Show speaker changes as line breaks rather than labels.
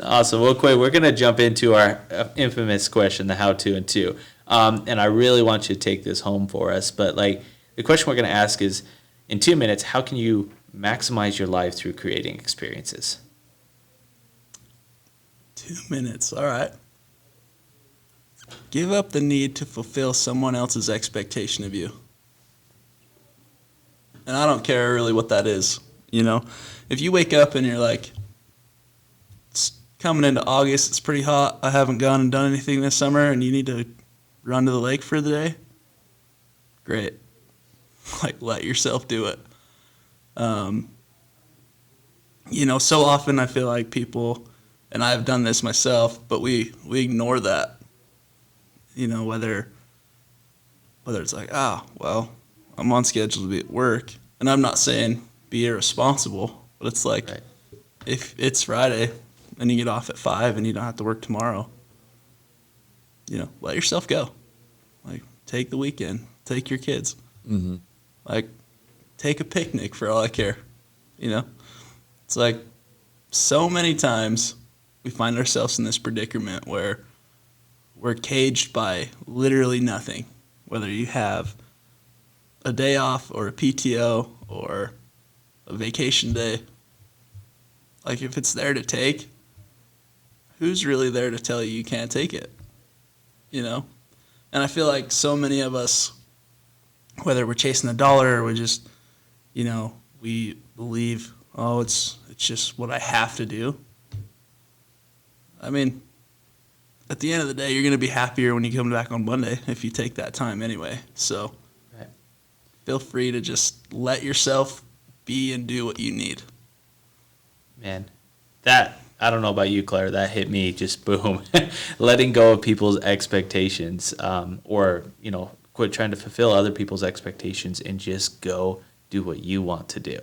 Awesome. Well, Quay, we're going to jump into our infamous question, the how to and to. And I really want you to take this home for us. But like the question we're going to ask is, in 2 minutes, how can you maximize your life through creating experiences?
2 minutes. All right. Give up the need to fulfill someone else's expectation of you. And I don't care really what that is. You know, if you wake up and you're like, it's coming into August, it's pretty hot, I haven't gone and done anything this summer, and you need to run to the lake for the day, great. Like, let yourself do it. You know, so often I feel like people, and I've done this myself, but we ignore that. You know, whether it's like, well, I'm on schedule to be at work, and I'm not saying be irresponsible, but it's like,
Right.
if it's Friday and you get off at 5 and you don't have to work tomorrow, you know, let yourself go. Like, take the weekend, take your kids.
Mm-hmm.
Like, take a picnic for all I care. You know, it's like so many times we find ourselves in this predicament where we're caged by literally nothing, whether you have a day off or a PTO or a vacation day. Like, if it's there to take, who's really there to tell you can't take it? You know? And I feel like so many of us, whether we're chasing the dollar or we just, you know, we believe, oh, it's just what I have to do. I mean, at the end of the day, you're going to be happier when you come back on Monday if you take that time anyway. So
Right.
feel free to just let yourself be and do what you need.
Man, that, I don't know about you, Claire, that hit me just boom. Letting go of people's expectations, or, you know, quit trying to fulfill other people's expectations and just go do what you want to do.